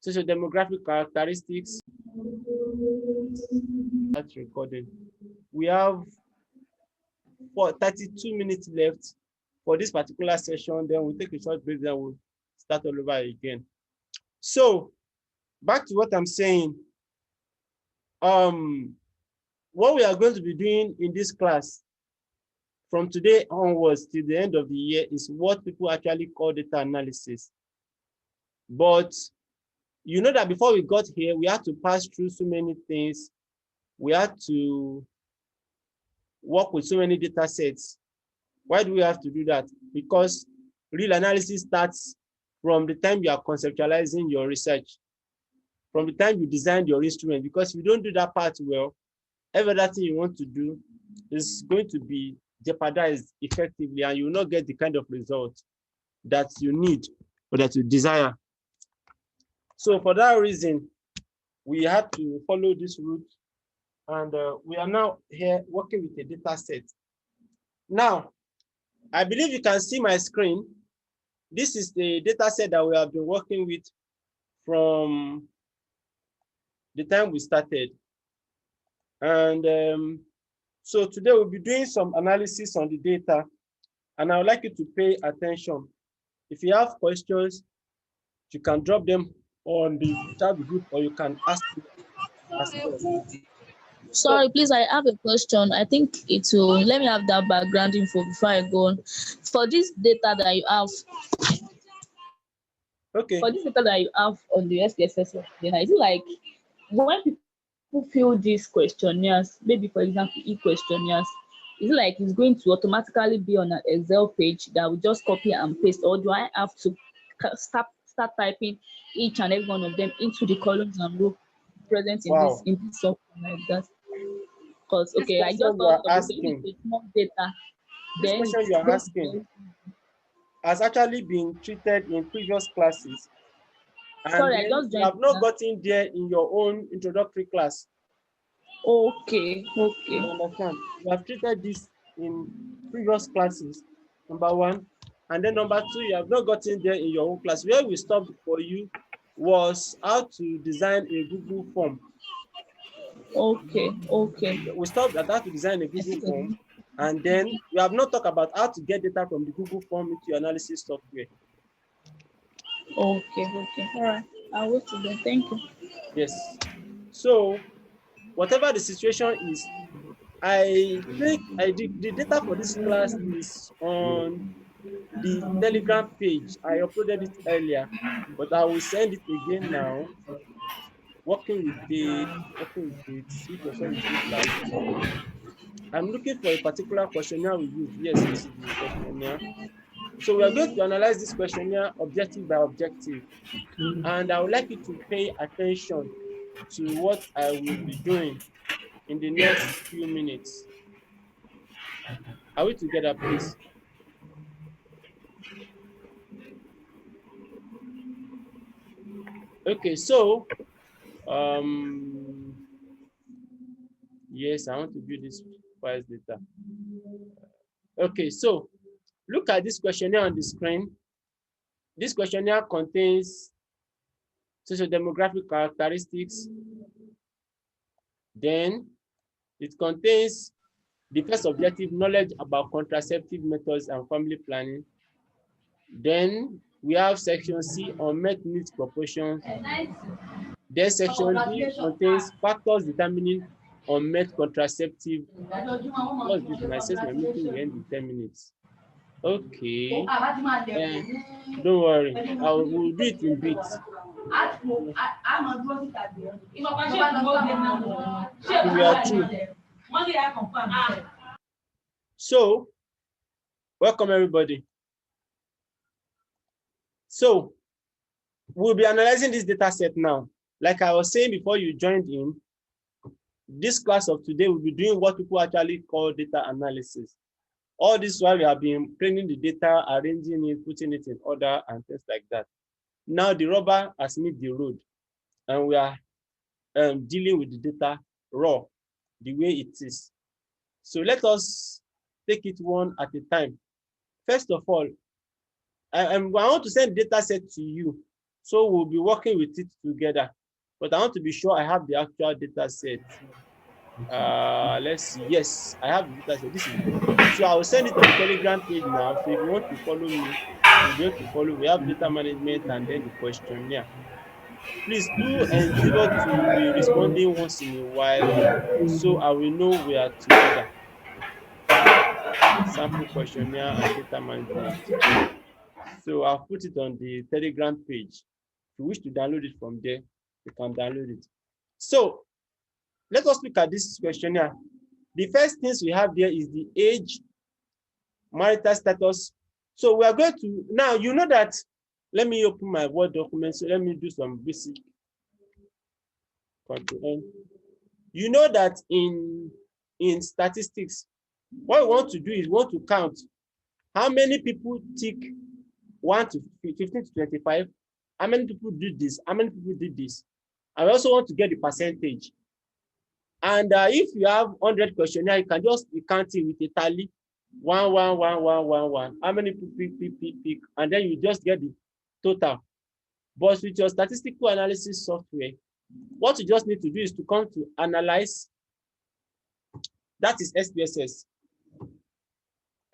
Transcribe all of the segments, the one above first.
socio-demographic characteristics. That's recording. We have 32 minutes left for this particular session. Then we'll take a short break. Then we'll start all over again. So back to what I'm saying. What we are going to be doing in this class from today onwards till the end of the year is what people actually call data analysis. But you know that before we got here, we had to pass through so many things. We had to work with so many data sets. Why do we have to do that? Because real analysis starts from the time you are conceptualizing your research, from the time you design your instrument. Because if you don't do that part well, every other thing you want to do is going to be jeopardized effectively, and you will not get the kind of result that you need or that you desire. So for that reason, we had to follow this route, and we are now here working with a data set. Now, I believe you can see my screen. This is the data set that we have been working with from the time we started. And so today we'll be doing some analysis on the data, and I would like you to pay attention. If you have questions, you can drop them on the chat group, or you can ask me as well. Sorry, please, I have a question. I think it will, let me have that background info before I go on. For this data that you have, okay. For this data that you have on the SPSS data, is it like when people fill these questionnaires, maybe for example, e-questionnaires, is it like it's going to automatically be on an Excel page that will just copy and paste, or do I have to start typing each and every one of them into the columns and rows present in this software like that? Because okay, I just thought asking, more data. this question you are asking has actually been treated in previous classes. And sorry, I just you have not gotten there in your own introductory class. Okay. You understand? You have treated this in previous classes, number one. And then number two, you have not gotten there in your own class. Where we stopped for you was how to design a Google form. Okay. We stopped at how to design a Google form, and then we have not talked about how to get data from the Google form into your analysis software. Okay. All right. I'll wait till then. Thank you. Yes. So whatever the situation is, I think the data for this class is on the Telegram page. I uploaded it earlier, but I will send it again now. Working with it, which was on it last. I'm looking for a particular questionnaire we use. Yes, this is the questionnaire. So we are going to analyze this questionnaire objective by objective. And I would like you to pay attention to what I will be doing in the next few minutes. Are we together, please? Okay, so yes, I want to view this price data. Okay, so look at this questionnaire on the screen. This questionnaire contains socio-demographic characteristics. Then it contains the first objective, knowledge about contraceptive methods and family planning. Then we have section C, unmet needs proportions. Then section D contains factors determining unmet contraceptive. What's this? My assessment meeting will end in 10 minutes. Okay. Don't worry. I will do it in bits. We are true. So, welcome everybody. So, we'll be analyzing this data set now. Like I was saying before you joined in, this class of today will be doing what people actually call data analysis. All this while we have been training the data, arranging it, putting it in order, and things like that. Now the rubber has met the road, and we are dealing with the data raw, the way it is. So let us take it one at a time. First of all, I want to send data set to you So we'll be working with it together. But I want to be sure I have the actual data set. Let's see. Yes, I have the data set. This is it. So I will send it on the Telegram page now. So if you want to follow me, you'll be able to follow. We have data management and then the questionnaire. Please do endeavor to be responding once in a while so I will know we are together. Sample questionnaire and data management. So I'll put it on the Telegram page. If you wish to download it from there, you can download it. So let us look at this questionnaire. The first things we have there is the age, marital status. So we are going to, now you know that, let me open my Word document. So let me do some basic control. You know that in statistics, what we want to do is we want to count how many people tick 1 to 15 to 25, how many people did this, how many people did this. I also want to get the percentage. And if you have 100 questionnaire, you can just be counting with a tally, 1, 1, 1, 1, 1, 1. How many people pick, and then you just get the total. But with your statistical analysis software, what you just need to do is to come to analyze. That is SPSS.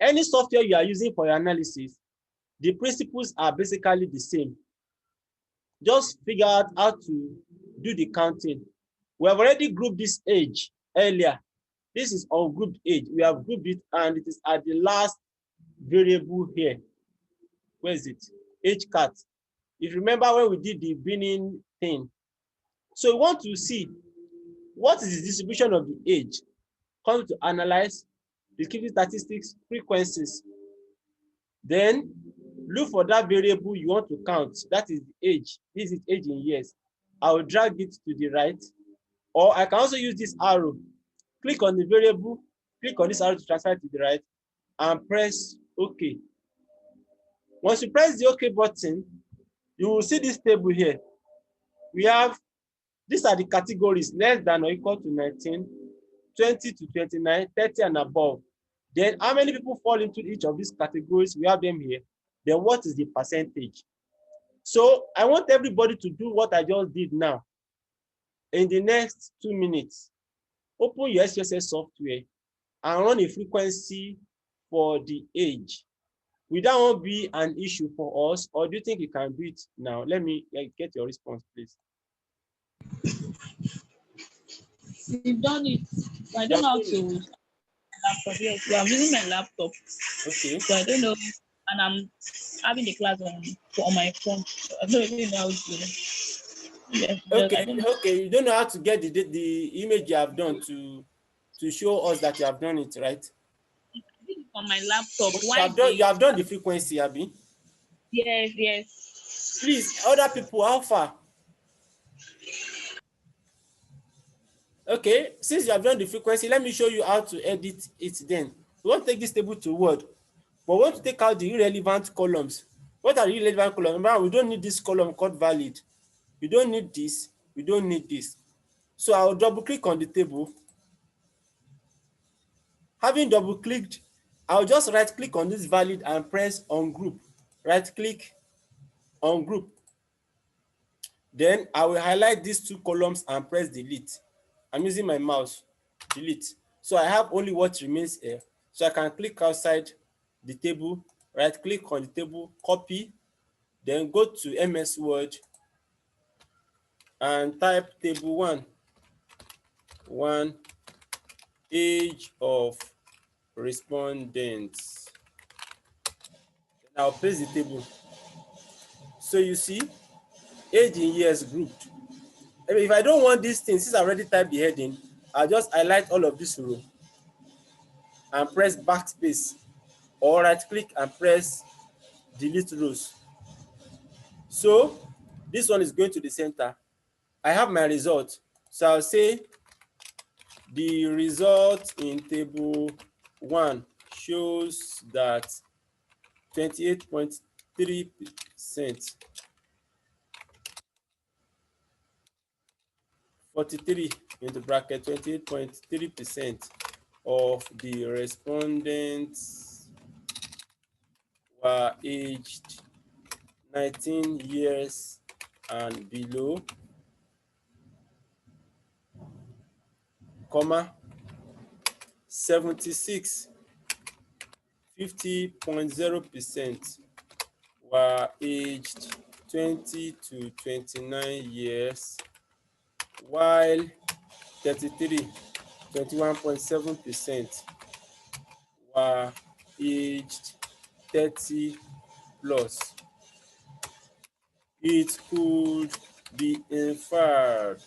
Any software you are using for your analysis, the principles are basically the same. Just figure out how to do the counting. We have already grouped this age earlier. This is ungrouped age. We have grouped it and it is at the last variable here. Where is it? Age cat. If you remember when we did the binning thing. So we want to see what is the distribution of the age. Come to analyze, descriptive statistics, frequencies. Then look for that variable you want to count. That is the age. This is age in years. I will drag it to the right. Or I can also use this arrow. Click on the variable, click on this arrow to transfer it to the right, and press OK. Once you press the OK button, you will see this table here. We have, these are the categories, less than or equal to 19, 20 to 29, 30 and above. Then how many people fall into each of these categories? We have them here. Then what is the percentage? So I want everybody to do what I just did now. In the next 2 minutes, open your SPSS software and run a frequency for the age. Will that won't be an issue for us, or do you think you can do it now? Let me get your response, please. We've done it. I don't know how to laptop. Yes, I'm using my laptop. Okay. So I don't know, and I'm having the class on my phone. So I don't really know how to do it. Yes, Okay. You don't know how to get the image you have done to show us that you have done it, right? I did it on my laptop. You have done the frequency, Abby? Yes. Please, other people, how far? Okay, since you have done the frequency, let me show you how to edit it then. We want to take this table to Word, but we want to take out the irrelevant columns. What are the irrelevant columns? Remember, we don't need this column called valid. We don't need this. We don't need this. So I'll double click on the table. Having double clicked, I'll just right click on this valid and press on group. Right click on group. Then I will highlight these two columns and press delete. I'm using my mouse. Delete. So I have only what remains here. So I can click outside the table, right click on the table, copy, then go to MS Word and type table 1, age of respondents. Then I'll paste the table. So you see, age in years grouped. If I don't want these things, since I already typed the heading, I'll just highlight all of this row and press backspace, or right click and press delete rows. So this one is going to the center. I have my result. So I'll say the result in table 1 shows that 28.3%, 43 into bracket, 28.3% of the respondents were aged 19 years and below, comma, 76, 50.0% were aged 20 to 29 years, while 33, 21.7% were aged 30 plus. It could be inferred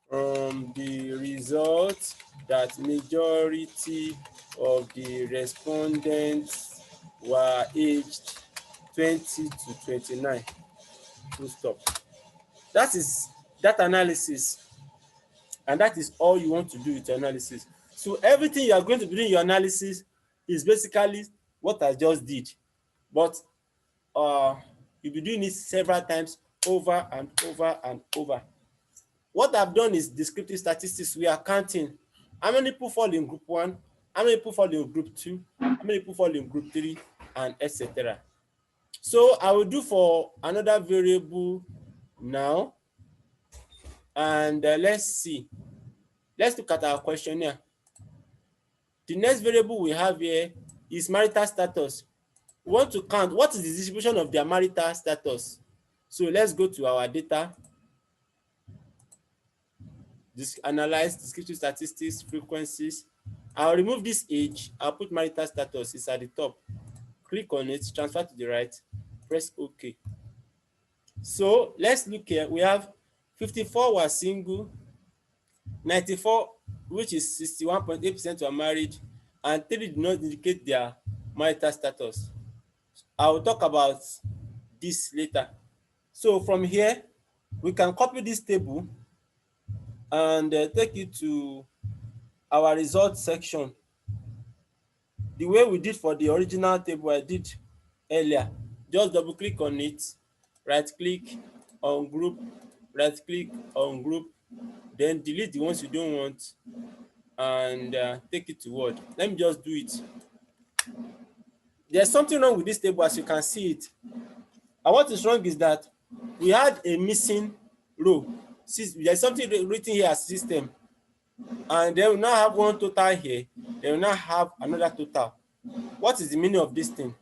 from the results that majority of the respondents were aged 20 to 29. Full stop. That is that analysis, and that is all you want to do with your analysis. So everything you are going to be doing your analysis is basically what I just did, but you'll be doing it several times over and over and over. What I've done is descriptive statistics. We are counting how many people fall in group 1, how many people fall in group 2, how many people fall in group 3, and etc. So I will do for another variable now, and let's see. Let's look at our questionnaire. The next variable we have here is marital status. We want to count what is the distribution of their marital status. So let's go to our data, analyze descriptive statistics, frequencies. I'll remove this age, I'll put marital status, it's at the top. Click on it, transfer to the right, press OK. So let's look here. We have 54 were single, 94, which is 61.8% were married, and 3 did not indicate their marital status. I will talk about this later. So from here, we can copy this table and take it to our results section. The way we did for the original table I did earlier, just double click on it, right click on group, right click on group, then delete the ones you don't want and take it to Word. Let me just do it. There's something wrong with this table, as you can see it. And what is wrong is that we had a missing row. There's something written here as system, and they will now have one total here, they will now have another total. What is the meaning of this thing?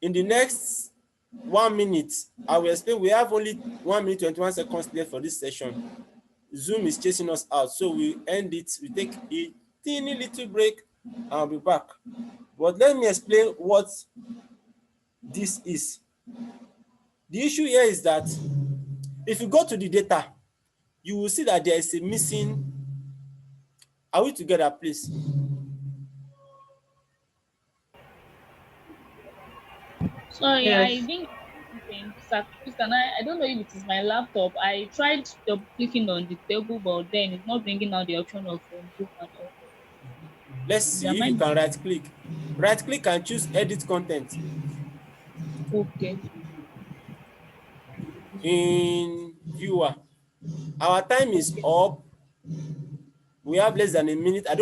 In the next 1 minute, I will explain. We have only 1 minute 21 seconds left for this session. Zoom is chasing us out, so we end it. We take a teeny little break and I'll be back. But let me explain what this is. The issue here is that if you go to the data, you will see that there is a missing. Are we together, please? Sorry, I Yes. didn't think, Sir Christian, I don't know if it is my laptop. I tried double clicking on the table, but then it's not bringing out the option of group and all. Let's There see if you might be can right click. Right click and choose edit content. okay. In viewer, our time is up. We have less than a minute. I don't